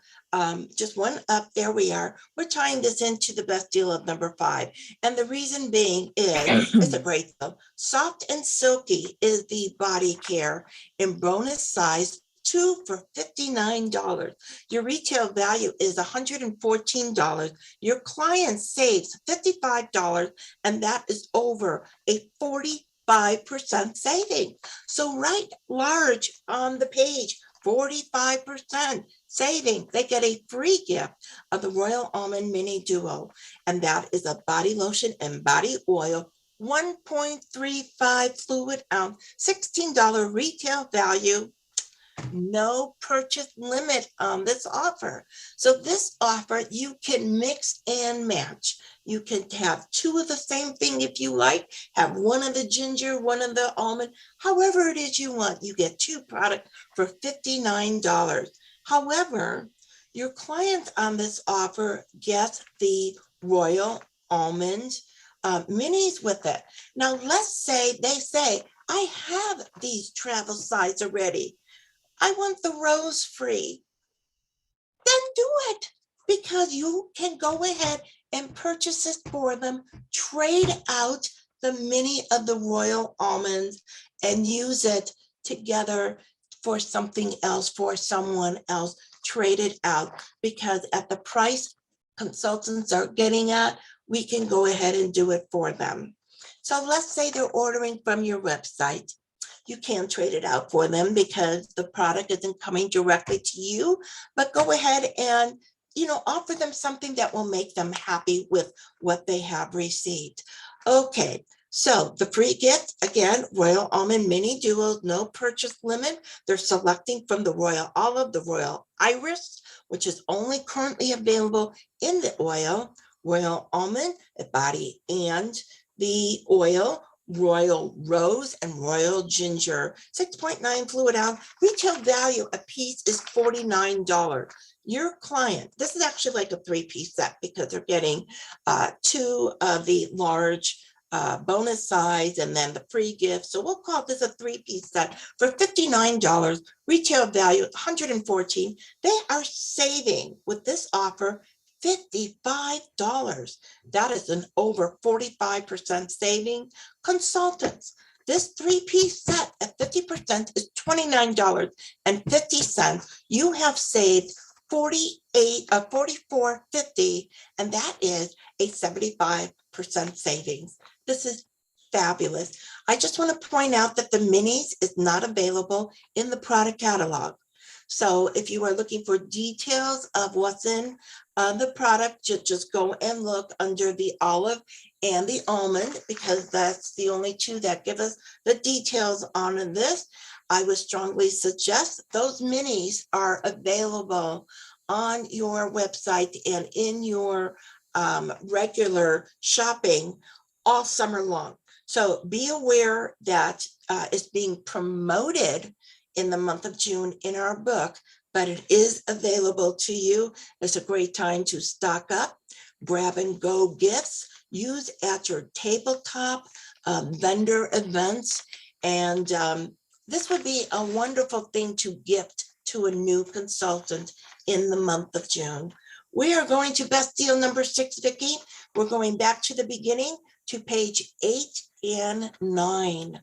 just one up, there we are. We're tying this into the best deal of number 5. And the reason being is, it's a great deal. Soft and Silky is the body care in bonus size, 2 for $59. Your retail value is $114. Your client saves $55, and that is over a 45% saving. So write large on the page, 45% saving. They get a free gift of the Royal Almond Mini Duo, and that is a body lotion and body oil, 1.35 fluid ounce, $16 retail value. No purchase limit on this offer. So this offer, you can mix and match. You can have 2 of the same thing if you like, have 1 of the ginger, 1 of the almond, however it is you want. You get 2 products for $59. However, your clients on this offer get the Royal Almond minis with it. Now, let's say they say, I have these travel size already. I want the rose free. Then do it, because you can go ahead and purchase it for them, trade out the mini of the Royal Almonds and use it together for something else, for someone else. Trade it out, because at the price consultants are getting at, we can go ahead and do it for them. So let's say they're ordering from your website. You can trade it out for them because the product isn't coming directly to you, but go ahead and, offer them something that will make them happy with what they have received. Okay, so the free gift, again, Royal Almond Mini Duos, no purchase limit. They're selecting from the Royal Olive, the Royal Iris, which is only currently available in the oil, Royal Almond, the body and the oil, Royal Rose and Royal Ginger, 6.9 fluid ounce. Retail value a piece is $49. Your client, this is actually like a 3-piece set because they're getting 2 of the large bonus size and then the free gift. So we'll call this a 3-piece set for $59. Retail value $114. They are saving with this offer $55. That is an over 45% saving. Consultants, this 3-piece set at 50% is $29.50. You have saved $44.50, and that is a 75% savings. This is fabulous. I just want to point out that the minis is not available in the product catalog. So if you are looking for details of what's in the product, just go and look under the olive and the almond, because that's the only 2 that give us the details on this. I would strongly suggest those minis are available on your website and in your regular shopping all summer long. So be aware that it's being promoted in the month of June in our book, but it is available to you. It's a great time to stock up, grab and go gifts, use at your tabletop, vendor events, and this would be a wonderful thing to gift to a new consultant in the month of June. We are going to best deal number 6, Vicki. We're going back to the beginning to page 8 and 9.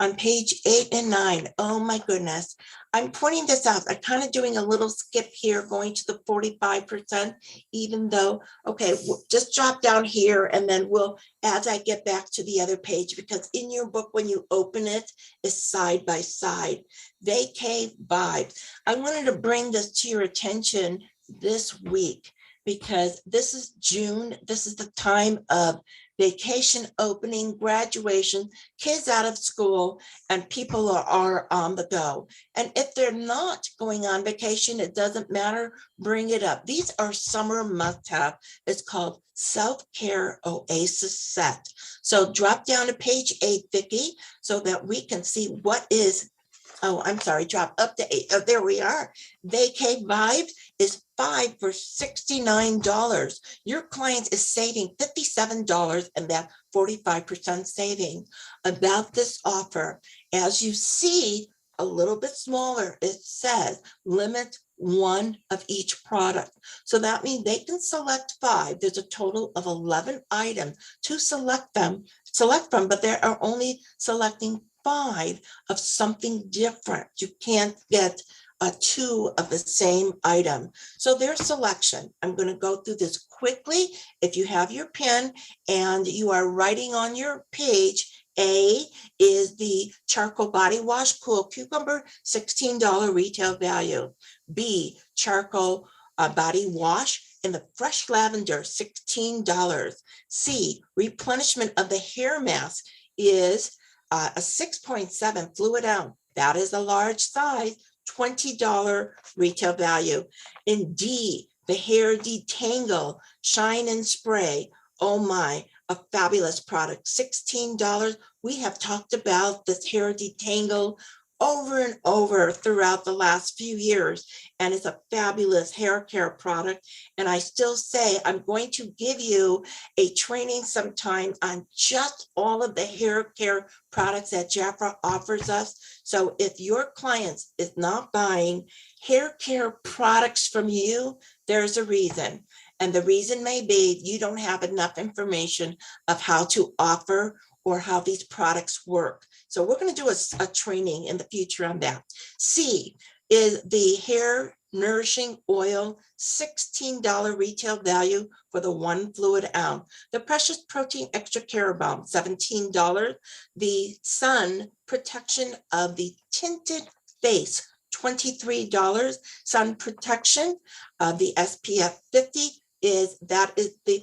On page 8 and 9, oh my goodness, I'm pointing this out. I'm kind of doing a little skip here, going to the 45%, even though, okay, just drop down here and then we'll, as I get back to the other page, because in your book, when you open it, it's side by side. Vacay vibes. I wanted to bring this to your attention this week because this is June. This is the time of vacation opening, graduation, kids out of school, and people are on the go. And if they're not going on vacation, it doesn't matter, bring it up. These are summer must-have. It's called Self-Care Oasis Set. So drop down to page 8, Vicki, so that we can see what is, oh, I'm sorry, drop up to 8. Oh, there we are. Vacay Vibes is 5 for $69. Your client is saving $57 and that 45% saving. About this offer, as you see, a little bit smaller, it says limit 1 of each product. So that means they can select 5. There's a total of 11 items to select from, but they are only selecting 5 of something different. You can't get 2 of the same item. So their selection, I'm going to go through this quickly. If you have your pen and you are writing on your page, A is the charcoal body wash cool cucumber, $16 retail value. B, charcoal body wash in the fresh lavender, $16. C, replenishment of the hair mask is a 6.7 fluid ounce. That is a large size, $20 retail value. In D, the hair detangle shine and spray. Oh my, a fabulous product, $16. We have talked about this hair detangle over and over throughout the last few years, and it's a fabulous hair care product. And I still say I'm going to give you a training sometime on just all of the hair care products that Jafra offers us. So if your clients is not buying hair care products from you, there's a reason. And the reason may be you don't have enough information of how to offer or how these products work. So we're going to do a training in the future on that. C is the hair nourishing oil, $16 retail value for the 1 fluid ounce. The precious protein extra care balm, $17. The sun protection of the tinted face, $23. Sun protection of the SPF 50 is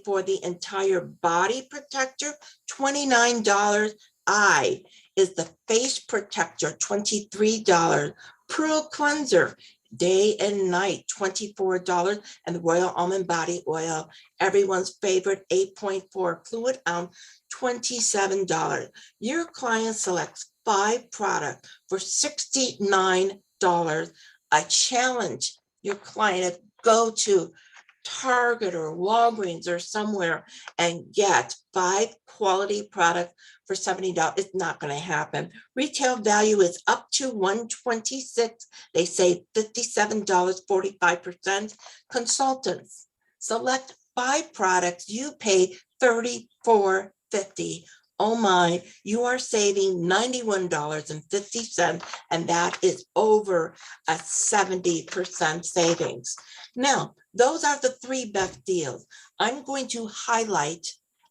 for the entire body protector, $29. I is the face protector, $23. Pearl cleanser, day and night, $24. And the Royal Almond Body Oil, everyone's favorite 8.4 fluid ounce, $27. Your client selects 5 products for $69. I challenge your client to go to Target or Walgreens or somewhere and get 5 quality products for $70. It's not going to happen. Retail value is up to $126. They save $57, 45%. Consultants select 5 products. You pay $34.50. Oh my, you are saving $91.50, and that is over a 70% savings. Now, those are the 3 best deals. I'm going to highlight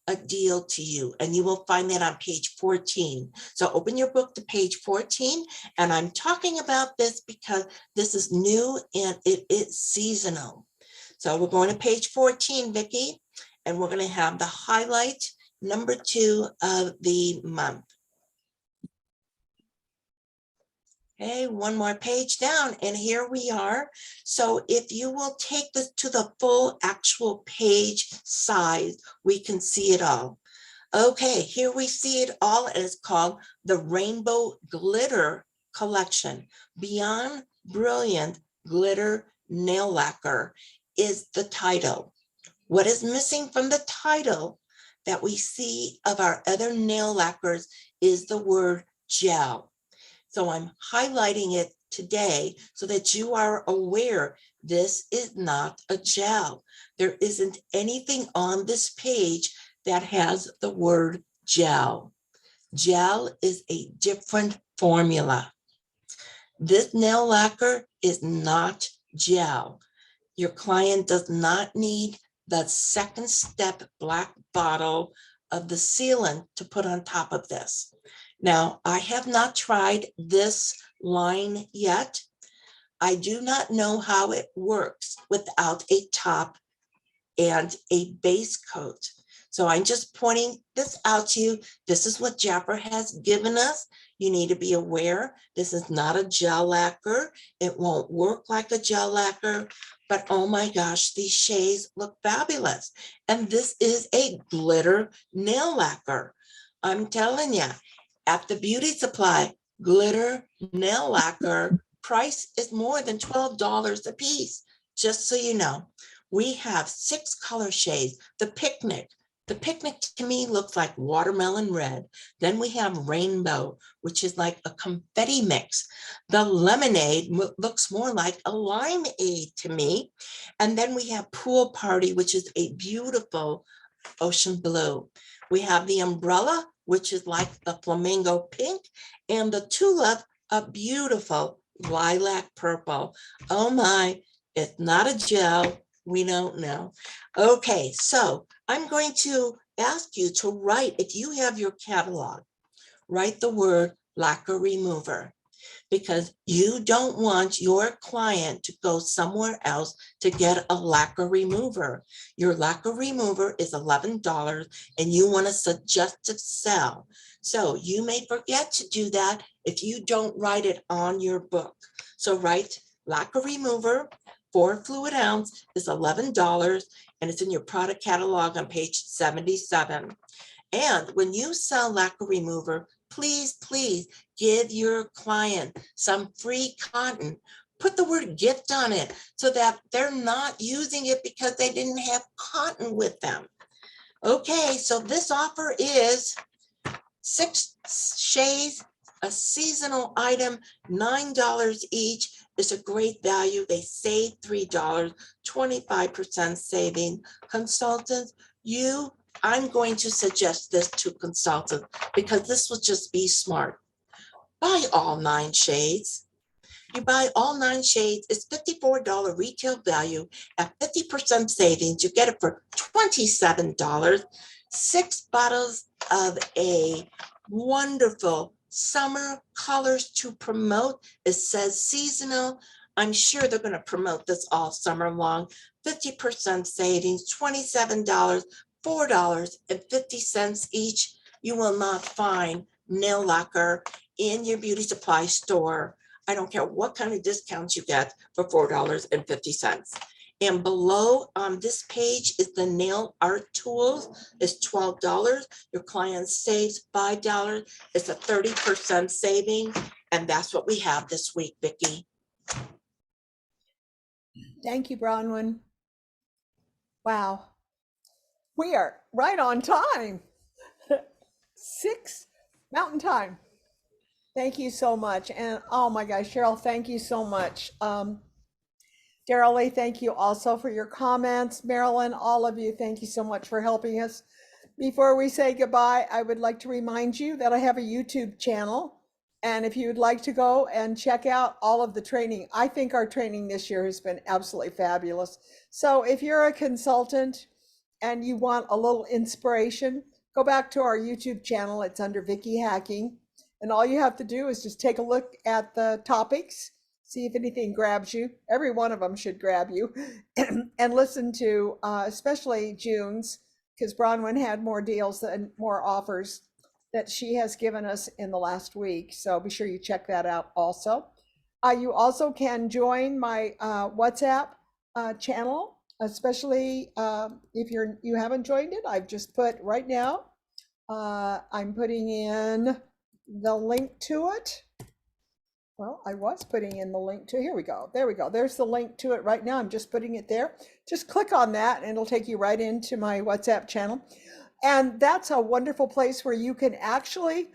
a deal to you, and you will find that on page 14. So open your book to page 14, and I'm talking about this because this is new and it is seasonal. So we're going to page 14, Vicki, and we're going to have the highlight number 2 of the month. Okay, one more page down, and here we are. So if you will take this to the full actual page size, we can see it all. Okay, here we see it all, and it's called the Rainbow Glitter collection. Beyond Brilliant Glitter Nail Lacquer is the title. What is missing from the title that we see of our other nail lacquers is the word gel. So I'm highlighting it today so that you are aware this is not a gel. There isn't anything on this page that has the word gel. Gel is a different formula. This nail lacquer is not gel. Your client does not need the second step black bottle of the sealant to put on top of this. Now, I have not tried this line yet. I do not know how it works without a top and a base coat. So I'm just pointing this out to you. This is what Japper has given us. You need to be aware, this is not a gel lacquer. It won't work like a gel lacquer, but oh my gosh, these shades look fabulous. And this is a glitter nail lacquer. I'm telling you, at the beauty supply, glitter nail lacquer price is more than $12 a piece, just so you know. We have 6 color shades. The picnic to me looks like watermelon red. Then we have rainbow, which is like a confetti mix. The lemonade looks more like a limeade to me. And then we have pool party, which is a beautiful ocean blue. We have the umbrella, which is like the flamingo pink, and the tulip, a beautiful lilac purple. Oh my, it's not a gel. We don't know. Okay, so I'm going to ask you to write, if you have your catalog, write the word lacquer remover, because you don't want your client to go somewhere else to get a lacquer remover. Your lacquer remover is $11 and you want a suggestive sell. So you may forget to do that if you don't write it on your book. So write lacquer remover, 4 fluid ounce is $11 and it's in your product catalog on page 77. And when you sell lacquer remover, please, please give your client some free cotton. Put the word gift on it so that they're not using it because they didn't have cotton with them. Okay, so this offer is 6 shades, a seasonal item, $9 each. It's a great value. They save $3, 25% saving. Consultants, I'm going to suggest this to consultants because this will just be smart. Buy all 9 shades. You buy all 9 shades, it's $54 retail value at 50% savings. You get it for $27. 6 bottles of a wonderful summer colors to promote. It says seasonal. I'm sure they're going to promote this all summer long. 50% savings, $27, $4.50 each. You will not find nail lacquer in your beauty supply store. I don't care what kind of discounts you get for $4.50. And below on this page is the nail art tools. It's $12. Your client saves $5. It's a 30% saving. And that's what we have this week, Vicki. Thank you, Bronwyn. Wow. We are right on time. 6 Mountain Time. Thank you so much. And oh my gosh, Cheryl, thank you so much. Daryl Lee, thank you also for your comments. Marilyn, all of you, thank you so much for helping us. Before we say goodbye, I would like to remind you that I have a YouTube channel. And if you would like to go and check out all of the training, I think our training this year has been absolutely fabulous. So if you're a consultant and you want a little inspiration, go back to our YouTube channel. It's under Vicki Hacking. And all you have to do is just take a look at the topics, see if anything grabs you. Every one of them should grab you. And listen to especially June's, because Bronwyn had more deals and more offers that she has given us in the last week. So be sure you check that out also. You also can join my WhatsApp channel, especially if you haven't joined it. I've just put right now, I'm putting in the link to it. Well, I was putting in the link to, here we go. There we go. There's the link to it right now. I'm just putting it there. Just click on that and it'll take you right into my WhatsApp channel. And that's a wonderful place where you can actually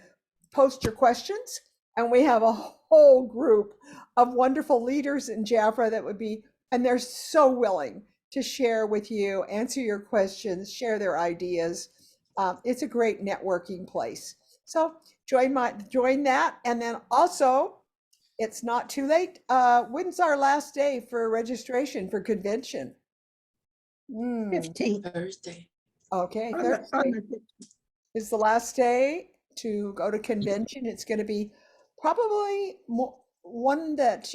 post your questions. And we have a whole group of wonderful leaders in Jafra that would be, and they're so willing to share with you, answer your questions, share their ideas. It's a great networking place. So join that. And then also, it's not too late. When's our last day for registration for convention? 15. Thursday. Okay, On the- on Thursday the- is the last day to go to convention. It's going to be probably one that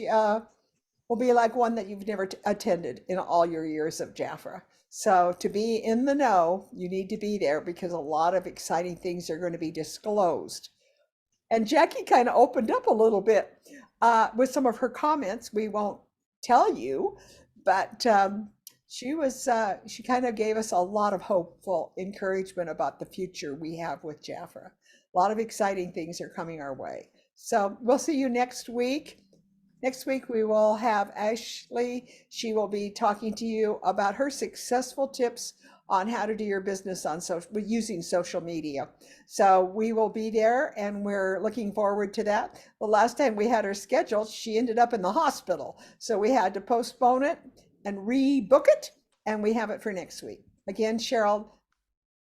will be like one that you've never attended in all your years of Jafra. So to be in the know, you need to be there because a lot of exciting things are going to be disclosed. And Jackie kind of opened up a little bit with some of her comments. We won't tell you, but she kind of gave us a lot of hopeful encouragement about the future we have with Jafra. A lot of exciting things are coming our way. So we'll see you next week. Next week, we will have Ashley. She will be talking to you about her successful tips on how to do your business on using social media. So we will be there and we're looking forward to that. The last time we had her scheduled, she ended up in the hospital. So we had to postpone it and rebook it, and we have it for next week. Again, Cheryl,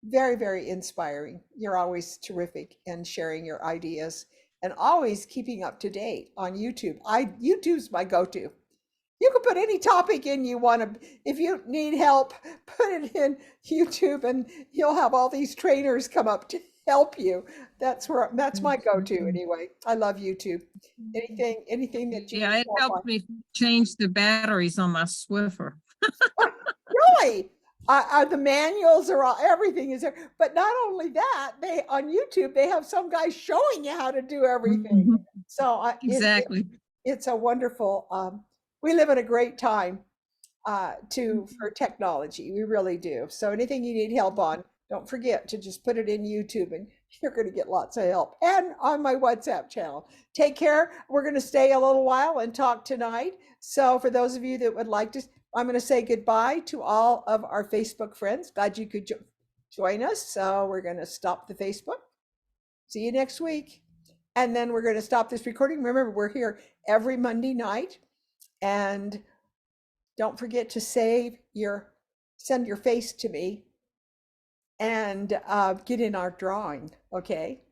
very, very inspiring. You're always terrific in sharing your ideas and always keeping up to date on YouTube. YouTube's my go-to. You can put any topic in you want to. If you need help, put it in YouTube and you'll have all these trainers come up to help you. That's my go-to anyway. I love YouTube. Anything that you Yeah, need it help on. helped me change the batteries on my Swiffer. Really? The manuals are all, everything is there. But not only that, on YouTube, they have some guy showing you how to do everything. Mhm. So Exactly. it's a wonderful, we live in a great time for technology. We really do. So anything you need help on, don't forget to just put it in YouTube and you're going to get lots of help. And on my WhatsApp channel. Take care. We're going to stay a little while and talk tonight. So for those of you that would like to, I'm going to say goodbye to all of our Facebook friends. Glad you could join us. So we're going to stop the Facebook. See you next week. And then we're going to stop this recording. Remember, we're here every Monday night. And don't forget to send your face to me and get in our drawing. Okay.